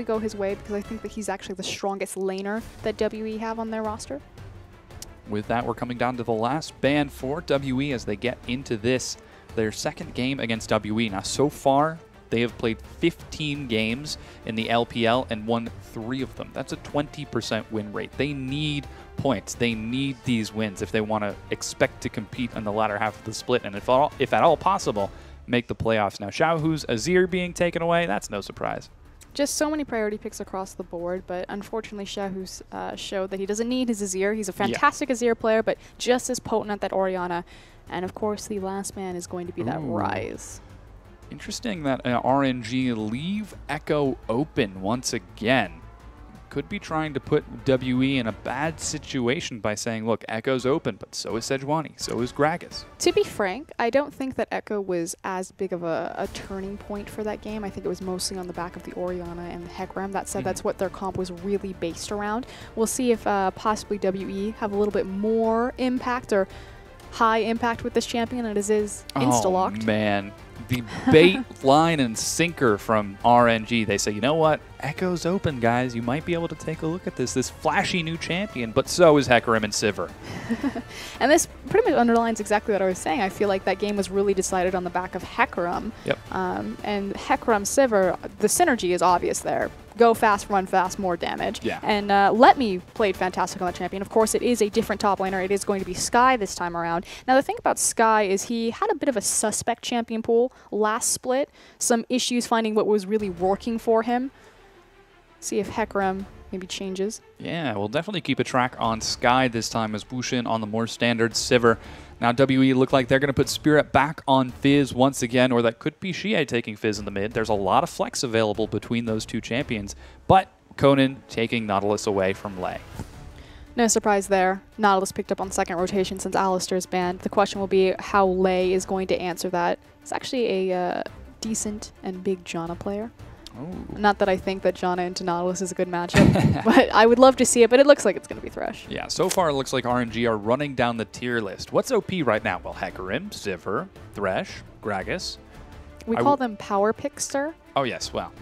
go his way because I think that he's actually the strongest laner that WE have on their roster. With that, we're coming down to the last ban for WE as they get into this, their second game against WE. Now, so far, they have played 15 games in the LPL and won 3 of them. That's a 20% win rate. They need points. They need these wins if they want to expect to compete in the latter half of the split, and if at all possible, make the playoffs. Now, Xiaohu's Azir being taken away, that's no surprise. Just so many priority picks across the board, but unfortunately Xiaohu's showed that he doesn't need his Azir. He's a fantastic Azir player, but just as potent at that Orianna. And of course, the last man is going to be that Ryze. Interesting that RNG leave Echo open once again. Could be trying to put WE in a bad situation by saying, look, Echo's open, but so is Sejuani, so is Gragas. To be frank, I don't think that Echo was as big of a turning point for that game. I think it was mostly on the back of the Orianna and the Hecarim. That said, that's what their comp was really based around. We'll see if possibly WE have a little bit more impact or high impact with this champion, and it is insta-locked. Oh, man. The bait, line, and sinker from RNG. They say, you know what? Echo's open, guys. You might be able to take a look at this flashy new champion, but so is Hecarim and Sivir. And this pretty much underlines exactly what I was saying. I feel like that game was really decided on the back of Hecarim. Yep. And Hecarim, Sivir, the synergy is obvious there. Go fast, run fast, more damage. Yeah. And Let Me played fantastic on that champion. Of course, it is a different top laner. It is going to be Skye this time around. Now, the thing about Skye is he had a bit of a suspect champion pool last split. Some issues finding what was really working for him. See if Hecarim maybe changes. Yeah, we'll definitely keep a track on Skye this time as Wushin on the more standard Sivir. Now WE look like they're going to put Spirit back on Fizz once again, or that could be Xie taking Fizz in the mid. There's a lot of flex available between those two champions, but Conan taking Nautilus away from Lei. No surprise there. Nautilus picked up on second rotation since Alistar's banned. The question will be how Lei is going to answer that. It's actually a decent and big Janna player. Ooh. Not that I think that Janna into Nautilus is a good matchup, but I would love to see it, but it looks like it's going to be Thresh. Yeah, so far it looks like RNG are running down the tier list. What's OP right now? Well, Hecarim, Sivir, Thresh, Gragas. We call them power picks, sir. Oh, yes, well.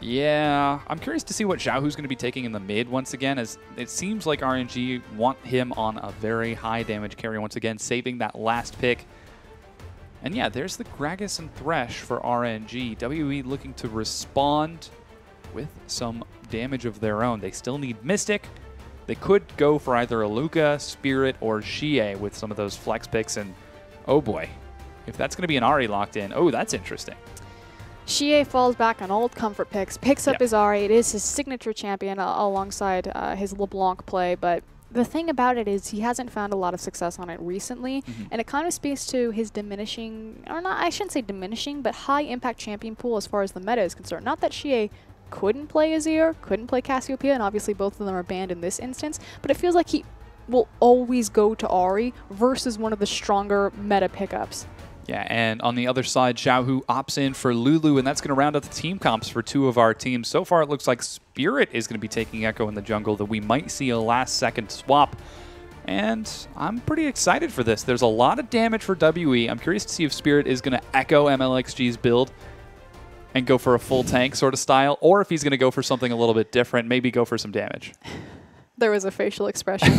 Yeah, I'm curious to see what Xiaohu's going to be taking in the mid once again, as it seems like RNG want him on a very high damage carry once again, saving that last pick. And yeah, there's the Gragas and Thresh for RNG. WE looking to respond with some damage of their own. They still need Mystic. They could go for either a Luca, Spirit, or Xie with some of those flex picks. And oh boy, if that's going to be an Ahri locked in, oh, that's interesting. Xie falls back on old comfort picks, picks up his Ahri. It is his signature champion alongside his LeBlanc play, but the thing about it is he hasn't found a lot of success on it recently, and it kind of speaks to his diminishing, or not, I shouldn't say diminishing, but high impact champion pool as far as the meta is concerned. Not that Xie couldn't play Azir, couldn't play Cassiopeia, and obviously both of them are banned in this instance, but it feels like he will always go to Ahri versus one of the stronger meta pickups. Yeah, and on the other side, Xiaohu opts in for Lulu, and that's going to round out the team comps for 2 of our teams. So far, it looks like Spirit is going to be taking Echo in the jungle, that we might see a last-second swap. And I'm pretty excited for this. There's a lot of damage for WE. I'm curious to see if Spirit is going to echo MLXG's build and go for a full tank sort of style, or if he's going to go for something a little bit different, maybe go for some damage. There was a facial expression.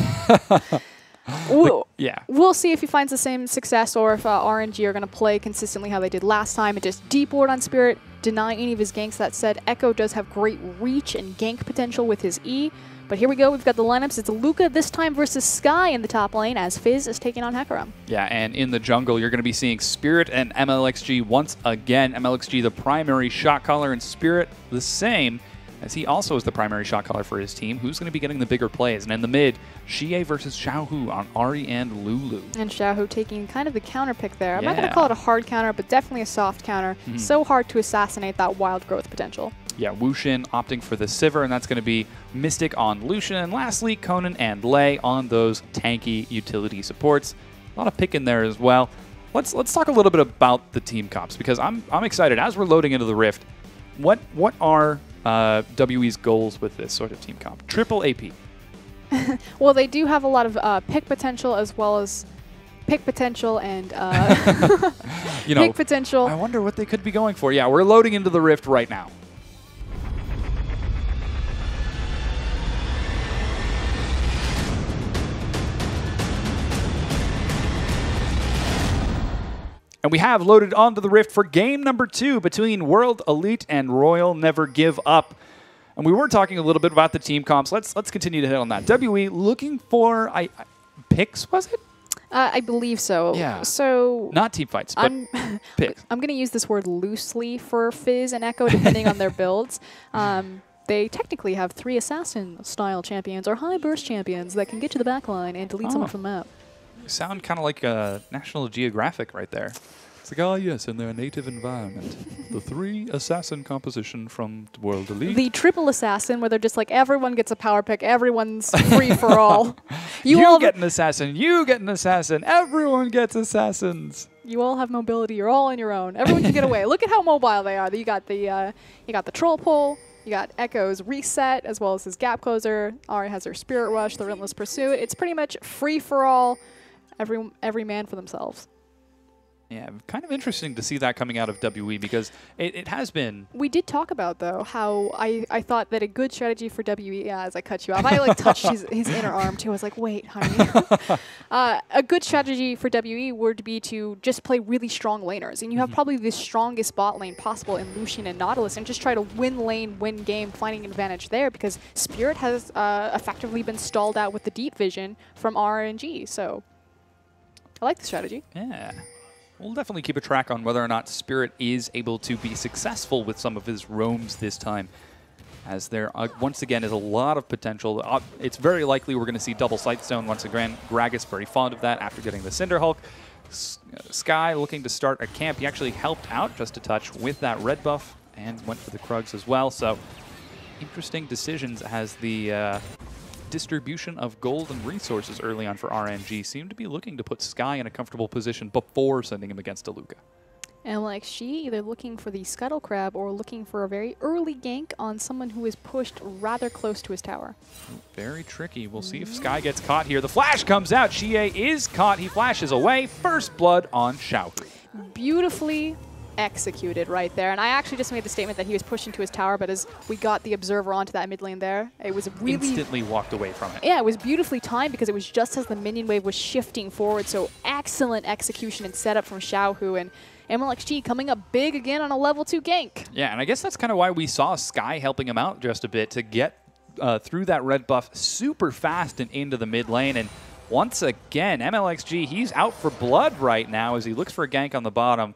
We'll see if he finds the same success or if RNG are going to play consistently how they did last time and just deep ward on Spirit, deny any of his ganks. That said, Echo does have great reach and gank potential with his E. But here we go. We've got the lineups. It's Luca this time versus Skye in the top lane as Fizz is taking on Hecarim. Yeah, and in the jungle, you're going to be seeing Spirit and MLXG once again. MLXG the primary shot caller and Spirit the same, as he also is the primary shot caller for his team. Who's going to be getting the bigger plays? And in the mid, Xie versus Xiaohu on Ahri and Lulu. And Xiaohu taking kind of the counter pick there. I'm not going to call it a hard counter, but definitely a soft counter. So hard to assassinate that wild growth potential. Yeah, Wushin opting for the Sivir, and that's going to be Mystic on Lucian. And lastly, Conan and Lei on those tanky utility supports. A lot of pick in there as well. Let's talk a little bit about the team comps, because I'm excited. As we're loading into the Rift, what are WE's goals with this sort of team comp? Triple AP. Well, they do have a lot of pick potential as well as pick potential and you know, pick potential. I wonder what they could be going for. Yeah, we're loading into the Rift right now. And we have loaded onto the Rift for game number 2 between World Elite and Royal Never Give Up. And we were talking a little bit about the team comps. Let's continue to hit on that. WE looking for picks, was it? I believe so. Yeah. So not team fights, but picks. I'm going to use this word loosely for Fizz and Echo, depending on their builds. They technically have 3 assassin-style champions or high burst champions that can get to the backline and delete someone from the map. You sound kind of like National Geographic right there. It's like, oh yes, in their native environment. The 3 assassin composition from World Elite. The triple assassin, where they're just like, everyone gets a power pick, everyone's free for all. You get an assassin, you get an assassin, everyone gets assassins. You all have mobility, you're all on your own. Everyone can get away. Look at how mobile they are. You got the troll pull, you got Echo's reset, as well as his gap closer. Ari has her spirit rush, the relentless pursuit. It's pretty much free for all, every man for themselves. Yeah, kind of interesting to see that coming out of WE because it has been. We did talk about, though, how I thought that a good strategy for WE, as I cut you off, I like touched his inner arm too. I was like, wait, honey. A good strategy for WE would be to just play really strong laners. And you have probably the strongest bot lane possible in Lucian and Nautilus and just try to win lane, win game, finding an advantage there because Spirit has effectively been stalled out with the deep vision from RNG. So I like the strategy. Yeah. We'll definitely keep a track on whether or not Spirit is able to be successful with some of his roams this time, as there, once again, is a lot of potential. It's very likely we're going to see double Sightstone once again. Gragas very fond of that after getting the Cinderhulk. Sky looking to start a camp. He actually helped out just a touch with that red buff and went for the Krugs as well. So interesting decisions as the distribution of gold and resources early on for RNG seemed to be looking to put Sky in a comfortable position before sending him against Aluka. And like she, either looking for the Scuttle Crab or looking for a very early gank on someone who is pushed rather close to his tower. Very tricky. We'll see if Sky gets caught here. The flash comes out. Xie is caught. He flashes away. First blood on Xiaohu. Beautifully executed right there. And I actually just made the statement that he was pushing to his tower, but as we got the observer onto that mid lane there, it was really... Instantly walked away from it. Yeah, it was beautifully timed because it was just as the minion wave was shifting forward. So excellent execution and setup from Xiaohu, and MLXG coming up big again on a level 2 gank. Yeah, and I guess that's kind of why we saw Sky helping him out just a bit to get through that red buff super fast and into the mid lane. And once again, MLXG, he's out for blood right now as he looks for a gank on the bottom.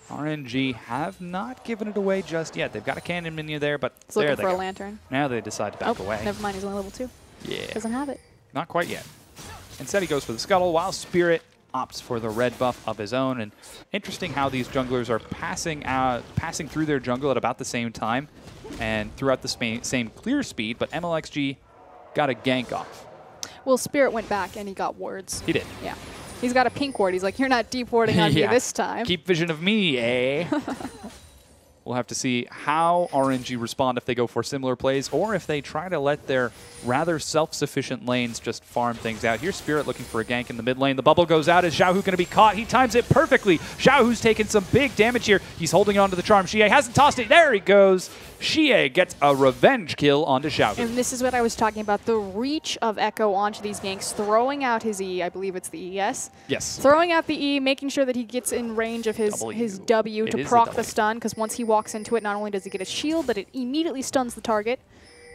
RNG have not given it away just yet. They've got a cannon minion there, but he's looking for a lantern. Now they decide to back away. Never mind, he's only level 2. Yeah. Doesn't have it. Not quite yet. Instead, he goes for the Scuttle, while Spirit opts for the red buff of his own. And interesting how these junglers are passing through their jungle at about the same time and throughout the same clear speed, but MLXG got a gank off. Well, Spirit went back and he got wards. He did. Yeah. He's got a pink ward. He's like, you're not deep warding on me this time. Keep vision of me, eh? We'll have to see how RNG respond if they go for similar plays or if they try to let their rather self-sufficient lanes just farm things out. Here's Spirit looking for a gank in the mid lane. The bubble goes out. Is Xiaohu going to be caught? He times it perfectly. Xiaohu's taken some big damage here. He's holding on to the charm. Xie hasn't tossed it. There he goes. Xie gets a revenge kill onto Xiaohu. And this is what I was talking about, the reach of Echo onto these ganks, throwing out his E, I believe it's the E, yes? Yes. Throwing out the E, making sure that he gets in range of his W to proc the stun, because once he walks into it, not only does he get a shield, but it immediately stuns the target,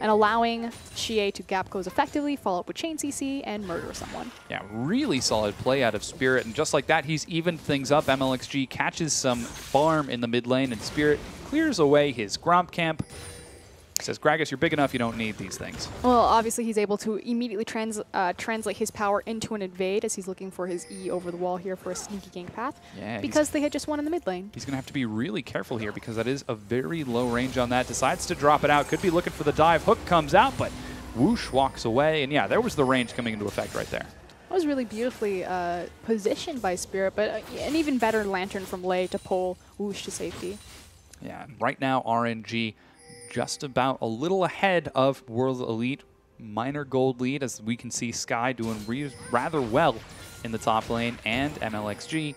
and allowing Xie to gap close effectively, follow up with chain CC, and murder someone. Yeah, really solid play out of Spirit, and just like that, he's evened things up. MLXG catches some farm in the mid lane, and Spirit clears away his Gromp camp. Says, Gragas, you're big enough, you don't need these things. Well, obviously he's able to immediately translate his power into an invade as he's looking for his E over the wall here for a sneaky gank path. Yeah, because they had just won in the mid lane. He's going to have to be really careful here because that is a very low range on that. Decides to drop it out. Could be looking for the dive. Hook comes out, but whoosh walks away. And yeah, there was the range coming into effect right there. That was really beautifully positioned by Spirit, but an even better lantern from Lei to pull whoosh to safety. Yeah, right now RNG just about a little ahead of World Elite. Minor gold lead, as we can see Sky doing rather well in the top lane, and MLXG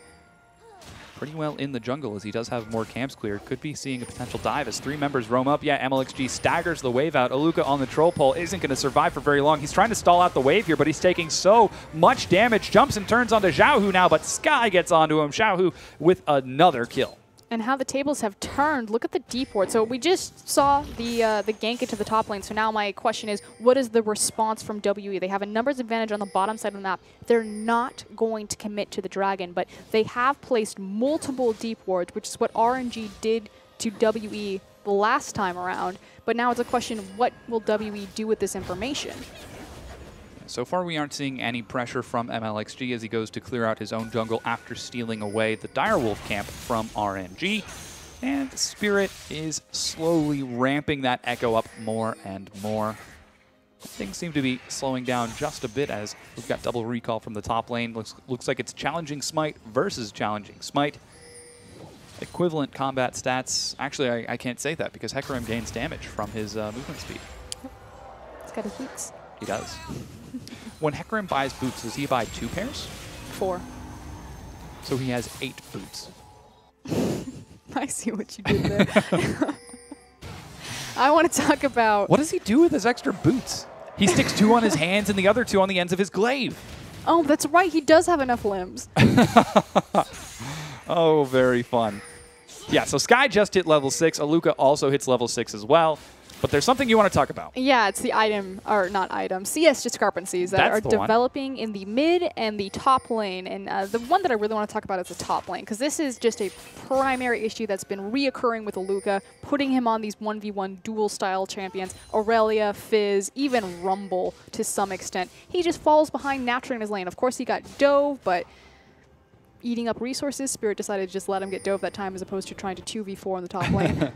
pretty well in the jungle as he does have more camps cleared. Could be seeing a potential dive as 3 members roam up. Yeah, MLXG staggers the wave out. Aluka on the troll pole isn't going to survive for very long. He's trying to stall out the wave here, but he's taking so much damage. Jumps and turns onto Xiaohu now, but Sky gets onto him. Xiaohu with another kill. And how the tables have turned. Look at the deep ward. So we just saw the gank into the top lane. So now my question is, what is the response from WE? They have a numbers advantage on the bottom side of the map. They're not going to commit to the dragon, but they have placed multiple deep wards, which is what RNG did to WE the last time around. But now it's a question, what will WE do with this information? So far, we aren't seeing any pressure from MLXG as he goes to clear out his own jungle after stealing away the Direwolf camp from RNG. And Spirit is slowly ramping that Echo up more and more. Things seem to be slowing down just a bit as we've got double recall from the top lane. Looks like it's challenging Smite versus challenging Smite. Equivalent combat stats. Actually, I can't say that because Hecarim gains damage from his movement speed. He's got his boots. He does. When Hecarim buys boots, does he buy 2 pairs? 4. So he has 8 boots. I see what you did there. I want to talk about... What does he do with his extra boots? He sticks 2 on his hands and the other 2 on the ends of his glaive. Oh, that's right. He does have enough limbs. Oh, very fun. Yeah, so Sky just hit level 6. Aluka also hits level 6 as well. But there's something you want to talk about. Yeah, it's the item, or not item, CS discrepancies that are developing in the mid and the top lane. And the one that I really want to talk about is the top lane, because this is just a primary issue that's been reoccurring with Aluka, putting him on these 1v1 dual-style champions, Aurelia, Fizz, even Rumble to some extent. He just falls behind naturally in his lane. Of course, he got dove, but eating up resources, Spirit decided to just let him get dove that time as opposed to trying to 2v4 in the top lane.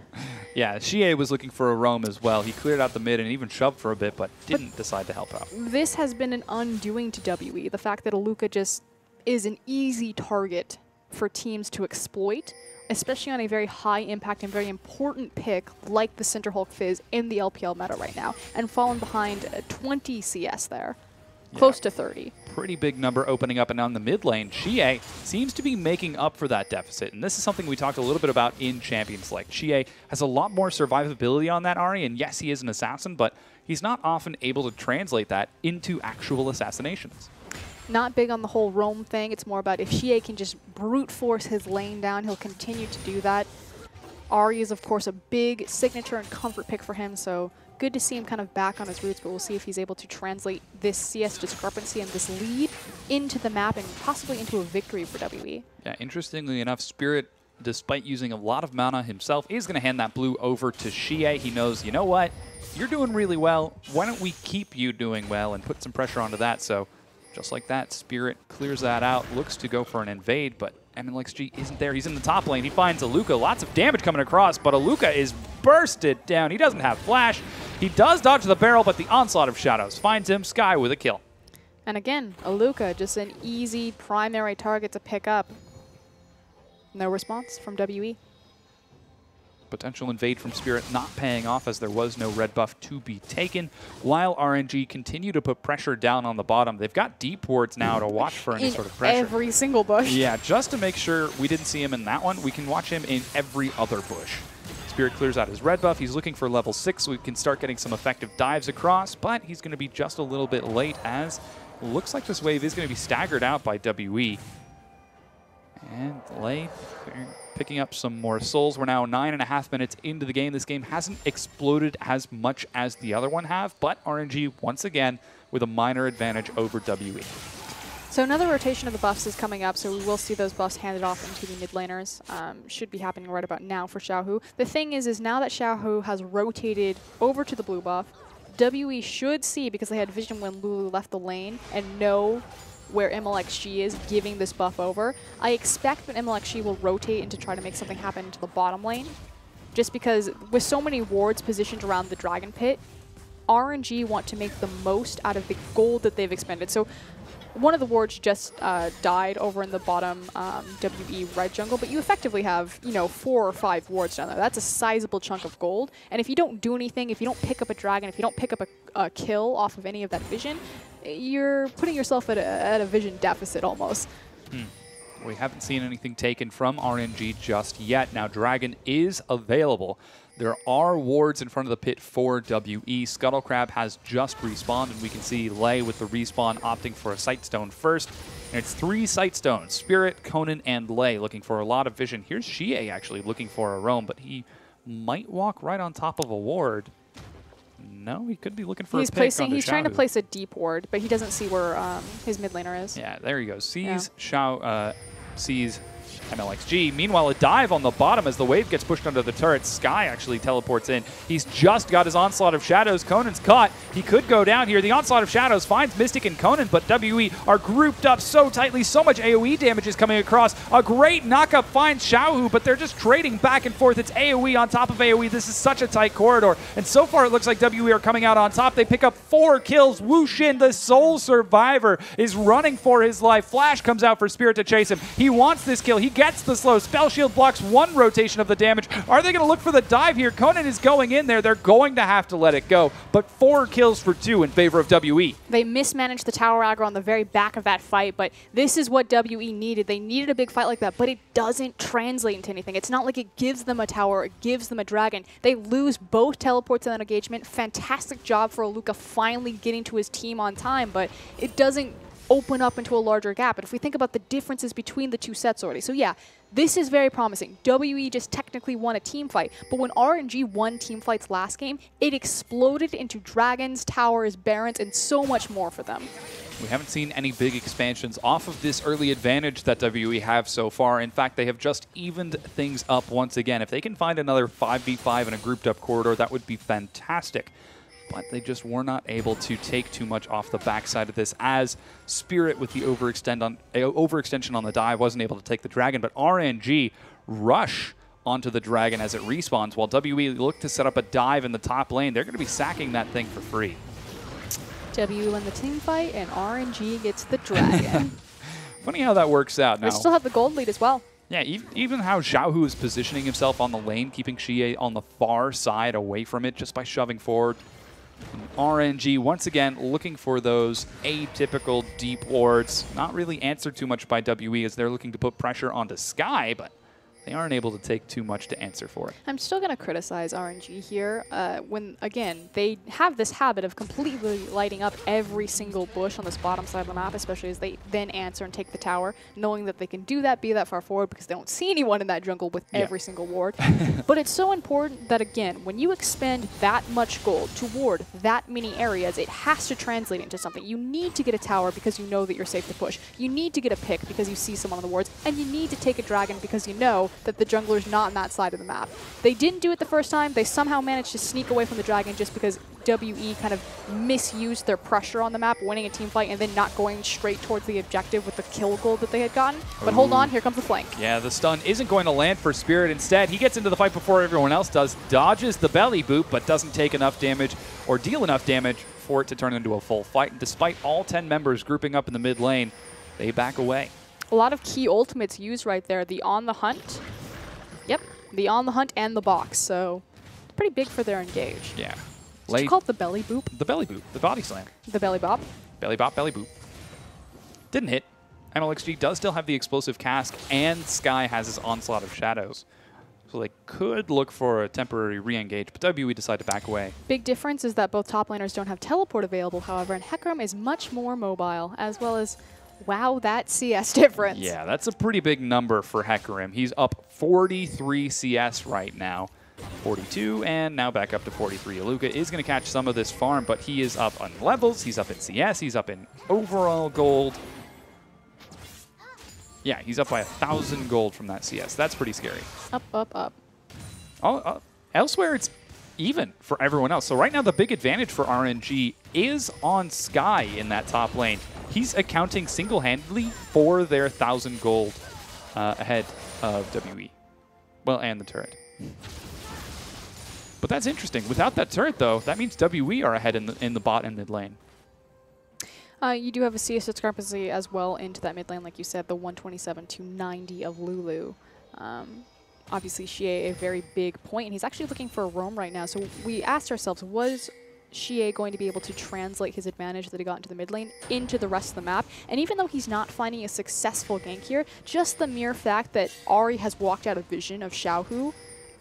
Yeah, Xie was looking for a roam as well. He cleared out the mid and even shoved for a bit, but didn't decide to help out. This has been an undoing to WE. The fact that Aluka just is an easy target for teams to exploit, especially on a very high impact and very important pick like the Center Hulk Fizz in the LPL meta right now, and fallen behind 20 CS there. Close to 30. Pretty big number opening up, and on the mid lane, Xie seems to be making up for that deficit. And this is something we talked a little bit about in Champions League. Xie has a lot more survivability on that Ahri, and yes, he is an assassin, but he's not often able to translate that into actual assassinations. Not big on the whole roam thing. It's more about if Xie can just brute force his lane down, he'll continue to do that. Ahri is, of course, a big signature and comfort pick for him, so good to see him kind of back on his roots, but we'll see if he's able to translate this CS discrepancy and this lead into the map and possibly into a victory for WE. Yeah, interestingly enough, Spirit, despite using a lot of mana himself, is going to hand that blue over to Xie. He knows, you know what, you're doing really well. Why don't we keep you doing well and put some pressure onto that? So just like that, Spirit clears that out, looks to go for an invade, but MLXG isn't there. He's in the top lane. He finds Aluka. Lots of damage coming across, but Aluka is bursted down. He doesn't have flash. He does dodge the barrel, but the onslaught of shadows finds him. Sky with a kill. And again, Aluka, just an easy primary target to pick up. No response from WE. Potential invade from Spirit not paying off as there was no red buff to be taken, while RNG continue to put pressure down on the bottom. They've got deep wards now to watch for any sort of pressure. Every single bush. Yeah, just to make sure we didn't see him in that one, we can watch him in every other bush. Spirit clears out his red buff. He's looking for level 6 so we can start getting some effective dives across, but he's going to be just a little bit late as it looks like this wave is going to be staggered out by WE. And Lay picking up some more souls. We're now 9.5 minutes into the game. This game hasn't exploded as much as the other one have, but RNG once again with a minor advantage over WE. So another rotation of the buffs is coming up, so we will see those buffs handed off into the mid laners. Should be happening right about now for Xiaohu. The thing is now that Xiaohu has rotated over to the blue buff, WE should see, because they had vision when Lulu left the lane, and know where MLXG is giving this buff over. I expect that MLXG will rotate and to try to make something happen to the bottom lane, just because with so many wards positioned around the Dragon Pit, RNG want to make the most out of the gold that they've expended. So one of the wards just died over in the bottom WE red jungle, but you effectively have, you know, 4 or 5 wards down there. That's a sizable chunk of gold. And if you don't do anything, if you don't pick up a dragon, if you don't pick up a kill off of any of that vision, you're putting yourself at a vision deficit almost. We haven't seen anything taken from RNG just yet. Now, Dragon is available. There are wards in front of the pit for WE. Scuttlecrab has just respawned, and we can see Lei with the respawn opting for a Sightstone first. And it's 3 Sightstones, Spirit, Conan, and Lei looking for a lot of vision. Here's Xie actually looking for a roam, but he might walk right on top of a ward. No, he could be looking for a pick on the He's trying to place a deep ward, but he doesn't see where his mid laner is. Yeah, there he goes. Sees sees MLXG. Meanwhile, a dive on the bottom as the wave gets pushed under the turret. Sky actually teleports in. He's just got his Onslaught of Shadows. Conan's caught. He could go down here. The Onslaught of Shadows finds Mystic and Conan, but WE are grouped up so tightly. So much AoE damage is coming across. A great knockup finds Xiaohu, but they're just trading back and forth. It's AoE on top of AoE. This is such a tight corridor. And so far, it looks like WE are coming out on top. They pick up 4 kills. Wu Xin, the sole survivor, is running for his life. Flash comes out for Spirit to chase him. He wants this kill. He gets the slow. Spell Shield blocks 1 rotation of the damage. Are they going to look for the dive here? Conan is going in there. They're going to have to let it go. But 4 kills for 2 in favor of WE. They mismanaged the tower aggro on the very back of that fight, but this is what WE needed. They needed a big fight like that, but it doesn't translate into anything. It's not like it gives them a tower, it gives them a dragon. They lose both teleports in that engagement. Fantastic job for Aluka finally getting to his team on time, but it doesn't open up into a larger gap. And if we think about the differences between the 2 sets already, so yeah, this is very promising. WE just technically won a team fight, but when RNG won team fights last game, it exploded into dragons, towers, barons, and so much more for them. We haven't seen any big expansions off of this early advantage that WE have so far. In fact, they have just evened things up once again. If they can find another 5v5 in a grouped up corridor, that would be fantastic. But they just were not able to take too much off the backside of this, as Spirit with the overextension on the dive wasn't able to take the dragon, but RNG rush onto the dragon as it respawns, while WE look to set up a dive in the top lane. They're going to be sacking that thing for free. WE won the team fight, and RNG gets the dragon. Funny how that works out now. They still have the gold lead as well. Yeah, even how Xiaohu is positioning himself on the lane, keeping Xie on the far side away from it just by shoving forward. And RNG, once again, looking for those atypical deep wards. Not really answered too much by WE as they're looking to put pressure onto Sky, but they aren't able to take too much to answer for it. I'm still going to criticize RNG here when, again, they have this habit of completely lighting up every single bush on this bottom side of the map, especially as they then answer and take the tower, knowing that they can do that, be that far forward, because they don't see anyone in that jungle with every single ward. But it's so important that, again, when you expend that much gold to ward that many areas, it has to translate into something. You need to get a tower because you know that you're safe to push. You need to get a pick because you see someone on the wards, and you need to take a dragon because you know that the jungler's not on that side of the map. They didn't do it the first time. They somehow managed to sneak away from the dragon just because WE kind of misused their pressure on the map, winning a team fight and then not going straight towards the objective with the kill goal that they had gotten. But hold on, here comes the flank. Yeah, the stun isn't going to land for Spirit. Instead, he gets into the fight before everyone else does, dodges the belly boop, but doesn't take enough damage or deal enough damage for it to turn into a full fight. And despite all 10 members grouping up in the mid lane, they back away. A lot of key ultimates used right there. The On the Hunt. Yep, the On the Hunt and the box. So it's pretty big for their engage. Yeah. Did you call it the belly boop? The belly boop. The body slam. The belly bop? Belly bop, belly boop. Didn't hit. MLXG does still have the explosive cask, and Sky has his Onslaught of Shadows. So they could look for a temporary re-engage, but WE decide to back away. Big difference is that both top laners don't have teleport available, however, and Hecarim is much more mobile, as well as, wow, that CS difference. Yeah, that's a pretty big number for Hecarim. He's up 43 CS right now. 42, and now back up to 43. Aluka is going to catch some of this farm, but he is up on levels, he's up in CS, he's up in overall gold. Yeah, he's up by 1,000 gold from that CS. That's pretty scary. Up, up, up. Elsewhere, it's even for everyone else. So right now, the big advantage for RNG is on Sky in that top lane. He's accounting single-handedly for their 1,000 gold ahead of WE. Well, and the turret. But that's interesting. Without that turret, though, that means WE are ahead in the bot and mid lane. You do have a CS discrepancy as well into that mid lane, like you said, the 127 to 90 of Lulu. Obviously, Xie a very big point, and he's actually looking for a roam right now. So we asked ourselves, was Xie going to be able to translate his advantage that he got into the mid lane into the rest of the map? And even though he's not finding a successful gank here, just the mere fact that Ahri has walked out of vision of Xiaohu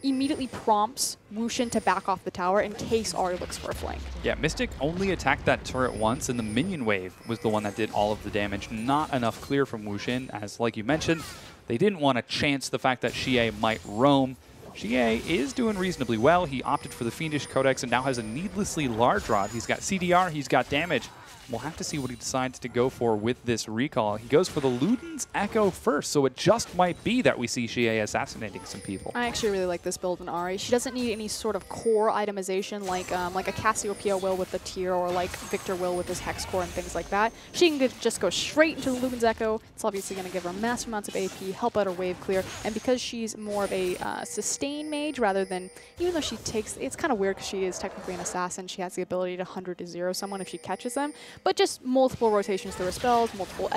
immediately prompts Wushin to back off the tower in case Ahri looks for a flank. Yeah, Mystic only attacked that turret once, and the minion wave was the one that did all of the damage. Not enough clear from Wushin, as like you mentioned, they didn't want to chance the fact that Xie might roam. Xie is doing reasonably well. He opted for the Fiendish Codex and now has a needlessly large rod. He's got CDR, he's got damage. We'll have to see what he decides to go for with this recall. He goes for the Luden's Echo first, so it just might be that we see Xie assassinating some people. I actually really like this build in Ahri. She doesn't need any sort of core itemization like a Cassiopeia will with the tier, or like Victor will with his Hex core and things like that. She can just go straight into the Luden's Echo. It's obviously going to give her massive amounts of AP, help out her wave clear, and because she's more of a sustain mage rather than, even though she takes, it's kind of weird because she is technically an assassin, she has the ability to 100 to 0 someone if she catches them. But just multiple rotations through her spells, multiple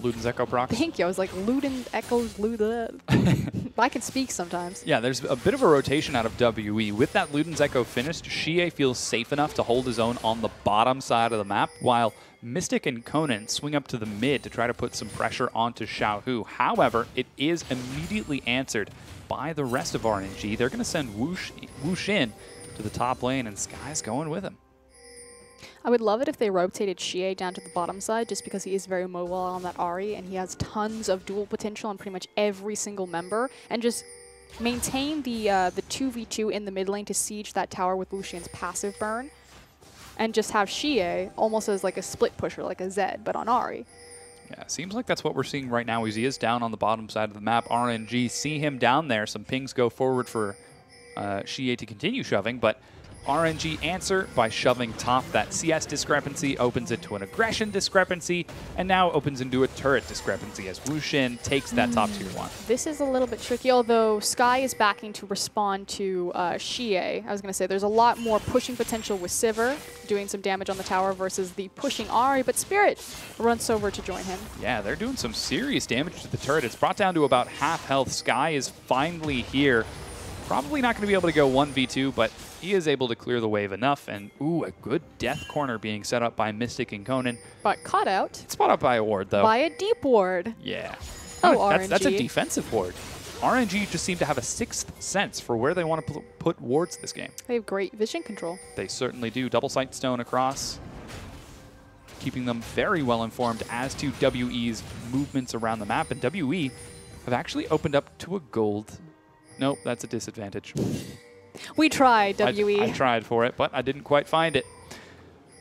Luden's Echo proc. Thank you. I was like, Luden echoes, Luda. I can speak sometimes. Yeah, there's a bit of a rotation out of WE. With that Luden's Echo finished, Xie feels safe enough to hold his own on the bottom side of the map, while Mystic and Conan swing up to the mid to try to put some pressure onto Xiaohu. However, it is immediately answered by the rest of RNG. They're going to send Wushin to the top lane, and Sky's going with him. I would love it if they rotated Xie down to the bottom side, just because he is very mobile on that Ahri, and he has tons of dual potential on pretty much every single member, and just maintain the 2v2 in the mid lane to siege that tower with Wushin's passive burn, and just have Xie almost as like a split pusher, like a Zed, but on Ahri. Yeah, seems like that's what we're seeing right now. He is down on the bottom side of the map. RNG see him down there. Some pings go forward for Xie to continue shoving, but RNG answer by shoving top. That CS discrepancy opens it to an aggression discrepancy, and now opens into a turret discrepancy as Wushin takes that top tier 1. This is a little bit tricky, although Sky is backing to respond to Xie. I was going to say there's a lot more pushing potential with Sivir doing some damage on the tower versus the pushing Ahri, but Spirit runs over to join him. Yeah, they're doing some serious damage to the turret. It's brought down to about half health. Sky is finally here. Probably not going to be able to go 1v2, but he is able to clear the wave enough. And, ooh, a good death corner being set up by Mystic and Conan. But caught out. It's spot up by a ward, though. By a deep ward. Yeah. Oh, RNG. That's a RNG. defensive ward. RNG just seem to have a sixth sense for where they want to put wards this game. They have great vision control. They certainly do. Double sight stone across, keeping them very well informed as to WE's movements around the map. And WE have actually opened up to a gold. Nope, that's a disadvantage. We tried, WE. I tried for it, but I didn't quite find it.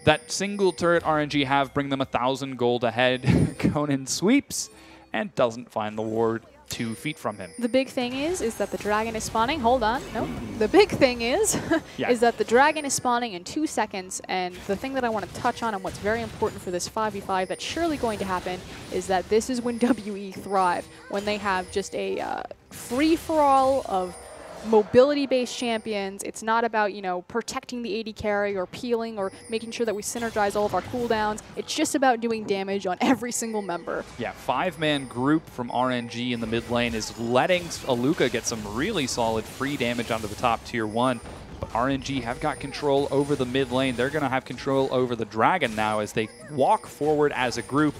That single turret RNG have bring them 1,000 gold ahead. Conan sweeps and doesn't find the ward 2 feet from him. The big thing is that the dragon is spawning. Hold on. Nope. The big thing is, Yeah. is that the dragon is spawning in 2 seconds. And the thing that I want to touch on and what's very important for this 5v5 that's surely going to happen is that this is when WE thrive. When they have just a free-for-all of mobility-based champions. It's not about, you know, protecting the AD carry or peeling or making sure that we synergize all of our cooldowns. It's just about doing damage on every single member. Yeah, 5-man group from RNG in the mid lane is letting Aluka get some really solid free damage onto the top tier 1. But RNG have got control over the mid lane. They're going to have control over the dragon now as they walk forward as a group.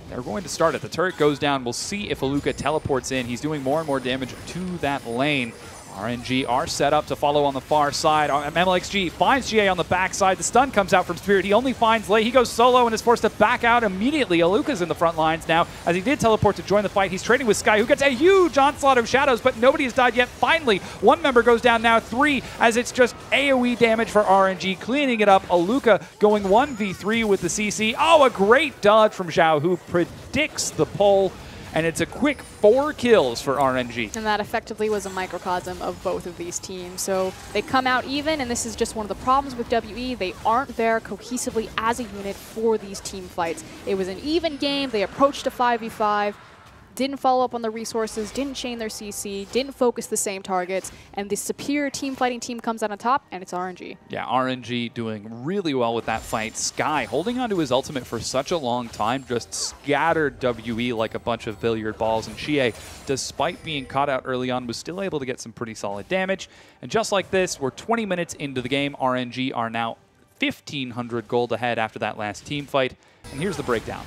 They're going to start it. The turret goes down. We'll see if Aluka teleports in. He's doing more and more damage to that lane. RNG are set up to follow on the far side. MLXG finds GA on the backside. The stun comes out from Spirit. He only finds Lei. He goes solo and is forced to back out immediately. Aluka's in the front lines now as he did teleport to join the fight. He's trading with Sky, who gets a huge onslaught of shadows, but nobody has died yet. Finally, 1 member goes down, now 3, as it's just AoE damage for RNG, cleaning it up. Aluka going 1v3 with the CC. Oh, a great dodge from Zhao, who predicts the pull. And it's a quick 4 kills for RNG. And that effectively was a microcosm of both of these teams. So they come out even, and this is just one of the problems with WE. They aren't there cohesively as a unit for these team fights. It was an even game. They approached a 5v5. didn't follow up on the resources, didn't chain their CC, didn't focus the same targets, and the superior team fighting team comes out on top, and it's RNG. Yeah, RNG doing really well with that fight. Sky holding onto his ultimate for such a long time, just scattered WE like a bunch of billiard balls, and Xie, despite being caught out early on, was still able to get some pretty solid damage. And just like this, we're 20 minutes into the game. RNG are now 1,500 gold ahead after that last team fight. And here's the breakdown.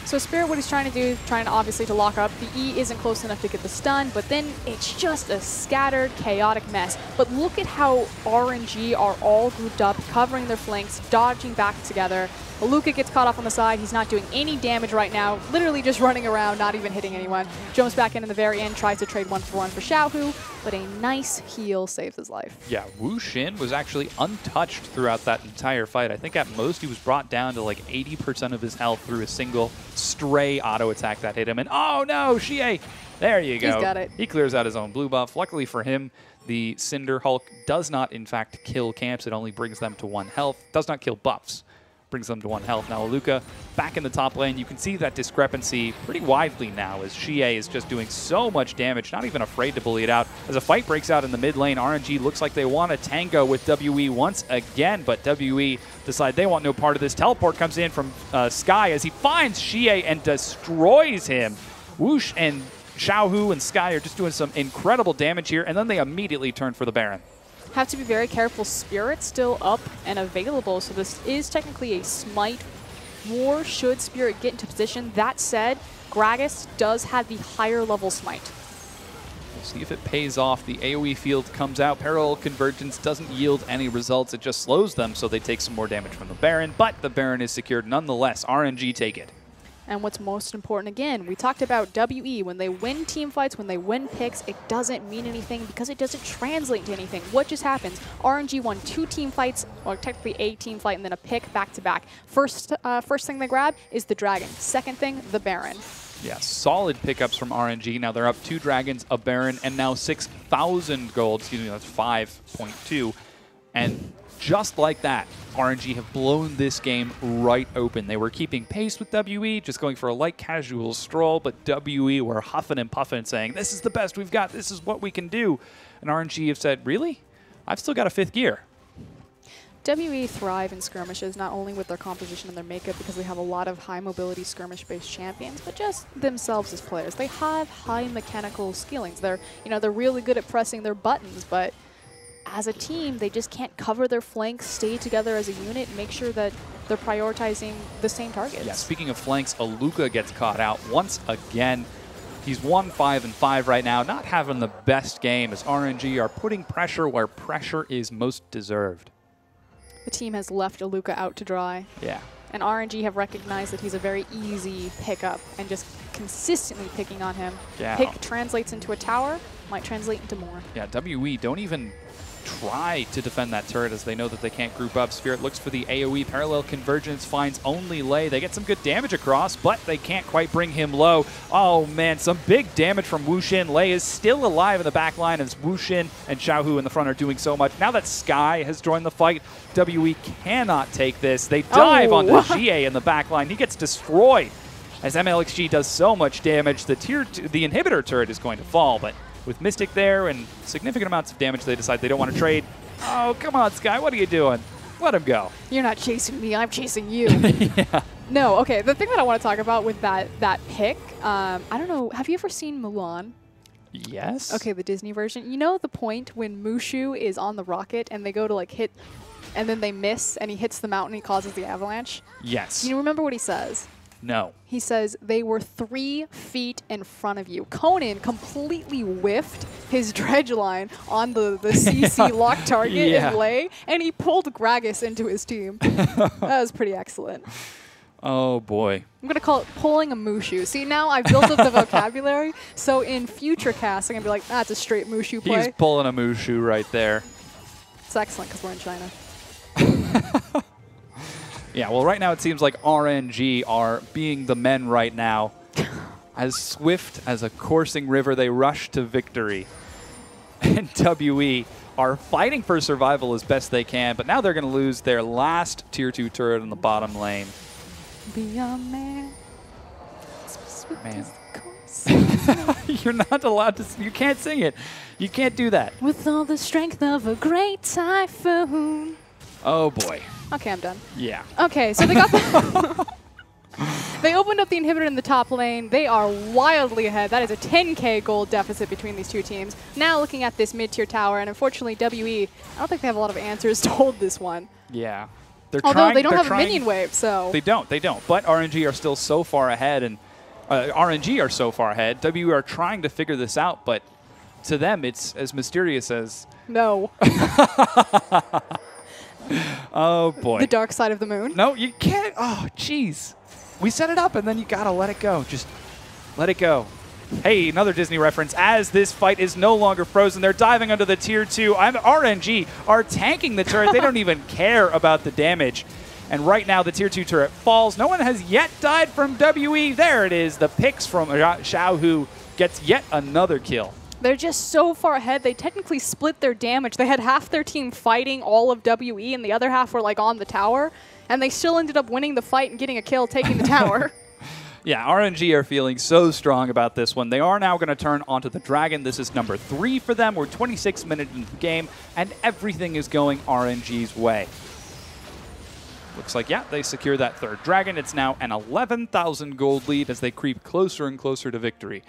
So Spirit, what he's trying to do, obviously to lock up. The E isn't close enough to get the stun, but then it's just a scattered, chaotic mess. But look at how RNG are all grouped up, covering their flanks, dodging back together. Luca gets caught off on the side. He's not doing any damage right now, literally just running around, not even hitting anyone. Jumps back in the very end, tries to trade 1-for-1 for Xiaohu, but a nice heal saves his life. Yeah, Wu Xin was actually untouched throughout that entire fight. I think at most he was brought down to like 80% of his health through a single stray auto attack that hit him. And oh no, Xie! There you go. He's got it. He clears out his own blue buff. Luckily for him, the Cinder Hulk does not in fact kill camps. It only brings them to 1 health. Does not kill buffs. Brings them to 1 health. Now Luca back in the top lane. You can see that discrepancy pretty widely now as Xie is just doing so much damage, not even afraid to bully it out. As a fight breaks out in the mid lane, RNG looks like they want a tango with WE once again, but WE decide they want no part of this. Teleport comes in from Sky as he finds Xie and destroys him. Whoosh and Xiaohu and Sky are just doing some incredible damage here, and then they immediately turn for the Baron. Have to be very careful. Spirit's still up and available, so this is technically a smite war should Spirit get into position. That said, Gragas does have the higher level smite. We'll see if it pays off. The AoE field comes out. Parallel Convergence doesn't yield any results. It just slows them, so they take some more damage from the Baron, but the Baron is secured nonetheless. RNG take it. And what's most important, again, we talked about WE. When they win team fights, when they win picks, it doesn't mean anything because it doesn't translate to anything. What just happens? RNG won 2 team fights, or technically a team fight, and then a pick back-to-back. First thing they grab is the Dragon. Second thing, the Baron. Yeah, solid pickups from RNG. Now they're up 2 Dragons, a Baron, and now 6,000 gold. Excuse me, that's 5.2. And just like that, RNG have blown this game right open. They were keeping pace with WE, just going for a light casual stroll, but WE were huffing and puffing and saying, this is the best we've got, this is what we can do. And RNG have said, really? I've still got a 5th gear. WE thrive in skirmishes, not only with their composition and their makeup, because they have a lot of high mobility skirmish-based champions, but just themselves as players. They have high mechanical skillings. They're really good at pressing their buttons, but as a team, they just can't cover their flanks, stay together as a unit, make sure that they're prioritizing the same targets. Yeah, speaking of flanks, Aluka gets caught out once again. He's 1-5-5 right now, not having the best game as RNG are putting pressure where pressure is most deserved. The team has left Aluka out to dry. Yeah. And RNG have recognized that he's a very easy pickup and just consistently picking on him. Yeah. Pick translates into a tower, might translate into more. Yeah, WE don't even try to defend that turret as they know that they can't group up. Spirit looks for the AoE. Parallel Convergence finds only Lei. They get some good damage across, but they can't quite bring him low. Oh man, some big damage from Wu Xin. Lei is still alive in the back line as Wu Xin and Xiaohu in the front are doing so much. Now that Sky has joined the fight, WE cannot take this. They dive onto Xie in the back line. He gets destroyed as MLXG does so much damage. The the inhibitor turret is going to fall, but with Mystic there and significant amounts of damage, they decide they don't want to trade. Oh, come on, Sky, what are you doing? Let him go. You're not chasing me, I'm chasing you. Yeah. No, okay, the thing that I want to talk about with that pick, I don't know, have you ever seen Mulan? Yes. Okay, the Disney version. You know the point when Mushu is on the rocket and they go to like hit, and then they miss and he hits the mountain, he causes the avalanche? Yes. You remember what he says? No. He says, they were 3 feet in front of you. Conan completely whiffed his dredge line on the CC lock target in Lei, and he pulled Gragas into his team. That was pretty excellent. Oh, boy. I'm going to call it pulling a Mushu. See, now I've built up the vocabulary, so in future casts, I'm going to be like, that's a straight Mushu play. He's pulling a Mushu right there. It's excellent because we're in China. Yeah, well, right now it seems like RNG are being the men right now. As swift as a coursing river, they rush to victory. And WE are fighting for survival as best they can, but now they're going to lose their last Tier 2 turret in the bottom lane. Be a man. Man. You're not allowed to. You can't sing it. You can't do that. With all the strength of a great typhoon. Oh boy. Okay, I'm done. Yeah. Okay, so they got the they opened up the inhibitor in the top lane. They are wildly ahead. That is a 10k gold deficit between these two teams. Now looking at this mid-tier tower, and unfortunately WE, I don't think they have a lot of answers to hold this one. Yeah. Although they don't have a minion wave, so. They don't. But RNG are still so far ahead, and RNG are so far ahead. WE are trying to figure this out, but to them it's as mysterious as... No. Oh boy. The dark side of the moon. No, you can't. Oh, jeez. We set it up, and then you gotta let it go. Just let it go. Hey, another Disney reference. As this fight is no longer frozen, they're diving under the tier 2. RNG are tanking the turret. They don't even care about the damage. And right now, the tier 2 turret falls. No one has yet died from WE. There it is. The picks from Xiaohu gets yet another kill. They're just so far ahead. They technically split their damage. They had half their team fighting all of WE, and the other half were like on the tower. And they still ended up winning the fight and getting a kill, taking the tower. Yeah, RNG are feeling so strong about this one. They are now going to turn onto the Dragon. This is number 3 for them. We're 26 minutes into the game, and everything is going RNG's way. Looks like, yeah, they secure that third Dragon. It's now an 11,000 gold lead as they creep closer and closer to victory.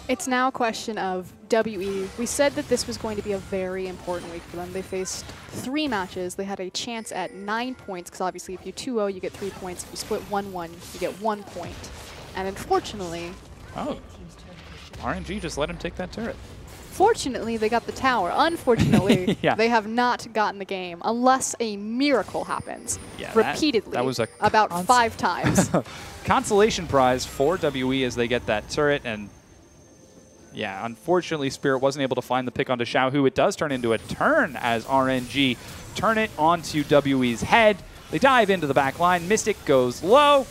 It's now a question of WE. We said that this was going to be a very important week for them. They faced 3 matches. They had a chance at 9 points, because obviously if you 2-0, you get 3 points. If you split 1-1, you get 1 point. And unfortunately... Oh. RNG just let him take that turret. Fortunately, they got the tower. Unfortunately, yeah. They have not gotten the game, unless a miracle happens. Yeah, repeatedly. That was about 5 times. Consolation prize for WE as they get that turret, and... yeah, unfortunately, Spirit wasn't able to find the pick onto Xiaohu. It does turn into a turn as RNG turn it onto WE's head. They dive into the back line. Mystic goes low.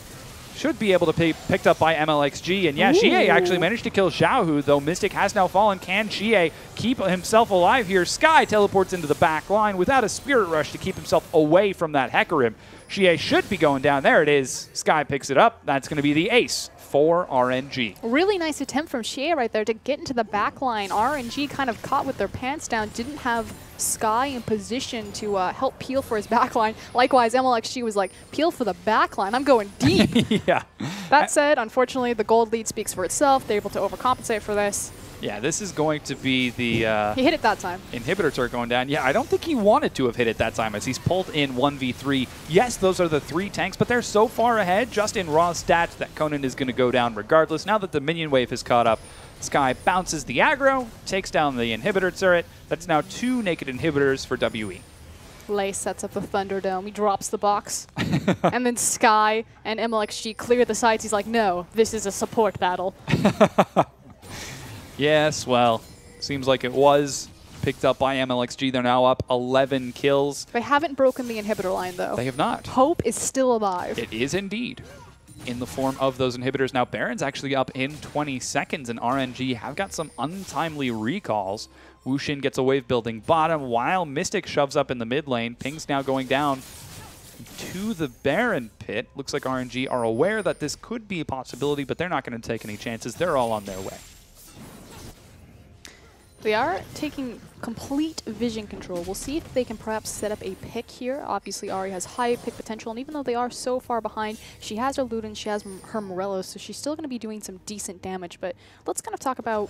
Should be able to be picked up by MLXG. And yeah, Xie actually managed to kill Xiaohu, though Mystic has now fallen. Can Xie keep himself alive here? Sky teleports into the back line without a Spirit Rush to keep himself away from that Hecarim. Xie should be going down. There it is. Sky picks it up. That's going to be the ace for RNG. Really nice attempt from Xie right there to get into the back line. RNG kind of caught with their pants down, didn't have Sky in position to help peel for his back line. Likewise, MLXG was like, peel for the back line, I'm going deep. Yeah. That said, unfortunately, the gold lead speaks for itself. They're able to overcompensate for this. Yeah, this is going to be the... he hit it that time. Inhibitor turret going down. Yeah, I don't think he wanted to have hit it that time as he's pulled in 1v3. Yes, those are the 3 tanks, but they're so far ahead just in raw stats that Conan is going to go down regardless. Now that the minion wave has caught up, Sky bounces the aggro, takes down the inhibitor turret. That's now 2 naked inhibitors for WE. Lei sets up the Thunderdome. He drops the box. And then Sky and MLXG clear the sides. He's like, no, this is a support battle. Yes, well, seems like it was picked up by MLXG. They're now up 11 kills. They haven't broken the inhibitor line, though. They have not. Hope is still alive. It is indeed in the form of those inhibitors. Now, Baron's actually up in 20 seconds, and RNG have got some untimely recalls. Wushin gets a wave building bottom, while Mystic shoves up in the mid lane. Ping's now going down to the Baron pit. Looks like RNG are aware that this could be a possibility, but they're not going to take any chances. They're all on their way. They are taking complete vision control. We'll see if they can perhaps set up a pick here. Obviously, Ahri has high pick potential, and even though they are so far behind, she has her Luden, she has her Morellos, so she's still going to be doing some decent damage. But let's kind of talk about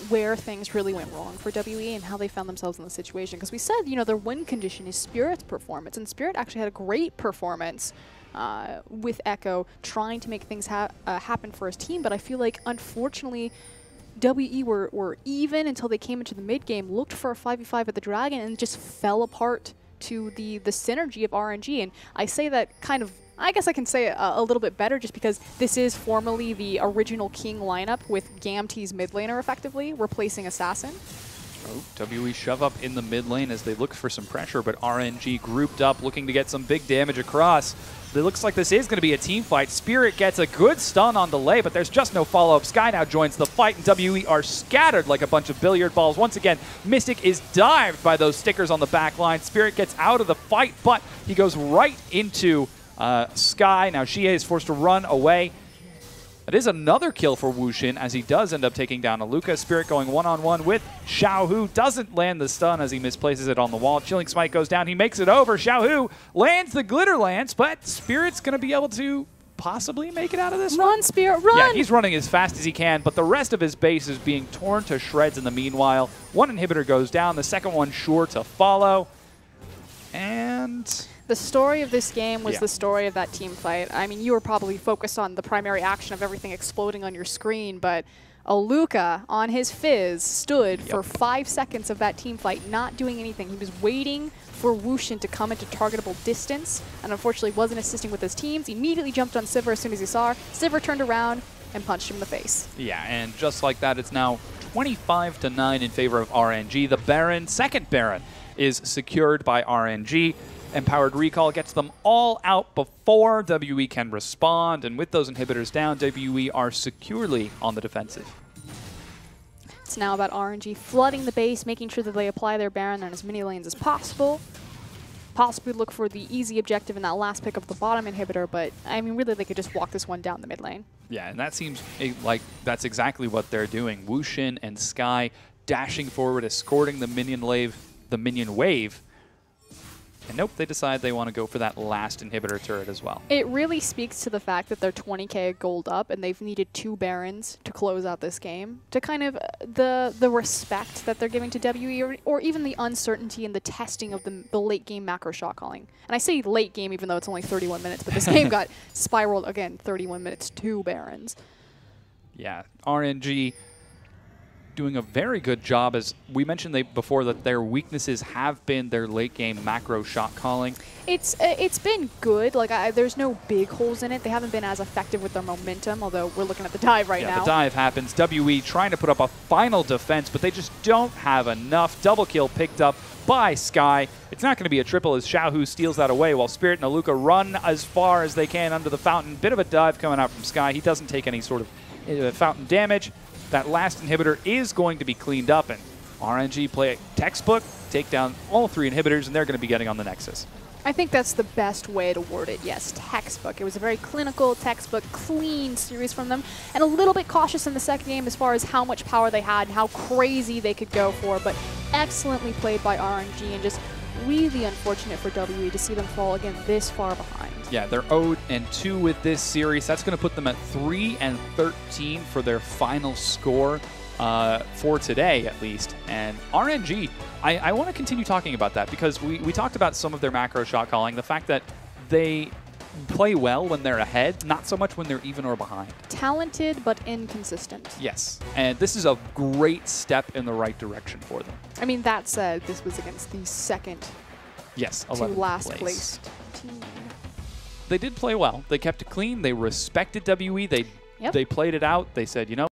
where things really went wrong for WE and how they found themselves in the situation. Because we said, you know, their win condition is Spirit's performance, and Spirit actually had a great performance with Echo, trying to make things happen for his team. But I feel like, unfortunately, WE were even until they came into the mid game, looked for a 5v5 at the Dragon, and just fell apart to the synergy of RNG. And I say that kind of, I guess I can say it a little bit better just because this is formally the original King lineup with Gamtee's mid laner effectively replacing Assassin. Oh, WE shove up in the mid lane as they look for some pressure, but RNG grouped up looking to get some big damage across. It looks like this is going to be a team fight. Spirit gets a good stun on delay, but there's just no follow-up. Sky now joins the fight, and WE are scattered like a bunch of billiard balls. Once again, Mystic is dived by those stickers on the back line. Spirit gets out of the fight, but he goes right into Sky. Now Xie is forced to run away. That is another kill for Wushin as he does end up taking down Aluka. Spirit going one-on-one with Xiaohu. Doesn't land the stun as he misplaces it on the wall. Chilling Smite goes down. He makes it over. Xiaohu lands the Glitter Lance, but Spirit's going to be able to possibly make it out of this one. Run, Spirit, run! Yeah, he's running as fast as he can, but the rest of his base is being torn to shreds in the meanwhile. One inhibitor goes down. The second one sure to follow. And the story of this game was the story of that team fight. I mean, you were probably focused on the primary action of everything exploding on your screen, but Aluka on his Fizz stood for 5 seconds of that team fight, not doing anything. He was waiting for Wushin to come into targetable distance, and unfortunately wasn't assisting with his teams. He immediately jumped on Sivir as soon as he saw her. Sivir turned around and punched him in the face. Yeah, and just like that, it's now 25-9 in favor of RNG. The Baron, second Baron, is secured by RNG. Empowered Recall gets them all out before WE can respond, and with those inhibitors down, WE are securely on the defensive. It's now about RNG flooding the base, making sure that they apply their Baron on as many lanes as possible. Possibly look for the easy objective in that last pick of the bottom inhibitor, but I mean, really, they could just walk this one down the mid lane. Yeah, and that seems like that's exactly what they're doing. Wushin and Sky dashing forward, escorting the minion wave. And nope, they decide they want to go for that last inhibitor turret as well. It really speaks to the fact that they're 20k gold up and they've needed 2 Barons to close out this game. To kind of the respect that they're giving to WE, or even the uncertainty and the testing of the late game macro shot calling. And I say late game even though it's only 31 minutes, but this game got spiraled again, 31 minutes, 2 Barons. Yeah, RNG doing a very good job. As we mentioned before, that their weaknesses have been their late game macro shot calling. It's been good. Like there's no big holes in it. They haven't been as effective with their momentum, although we're looking at the dive right now. Yeah, the dive happens. WE trying to put up a final defense, but they just don't have enough. Double kill picked up by Sky. It's not going to be a triple as Xiaohu steals that away while Spirit and Aluka run as far as they can under the fountain. Bit of a dive coming out from Sky. He doesn't take any sort of fountain damage. That last inhibitor is going to be cleaned up, and RNG play textbook, take down all 3 inhibitors, and they're going to be getting on the Nexus. I think that's the best way to word it, yes, textbook. It was a very clinical, textbook, clean series from them, and a little bit cautious in the second game as far as how much power they had and how crazy they could go for, but excellently played by RNG, and just really unfortunate for WE to see them fall again this far behind. Yeah, they're 0-2 with this series. That's going to put them at 3-13 for their final score for today, at least. And RNG, I want to continue talking about that because we talked about some of their macro shot calling, the fact that they play well when they're ahead, not so much when they're even or behind. Talented, but inconsistent. Yes, and this is a great step in the right direction for them. I mean, that said, this was against the second to last placed team. They did play well. They kept it clean. They respected WE. They played it out. They said, you know,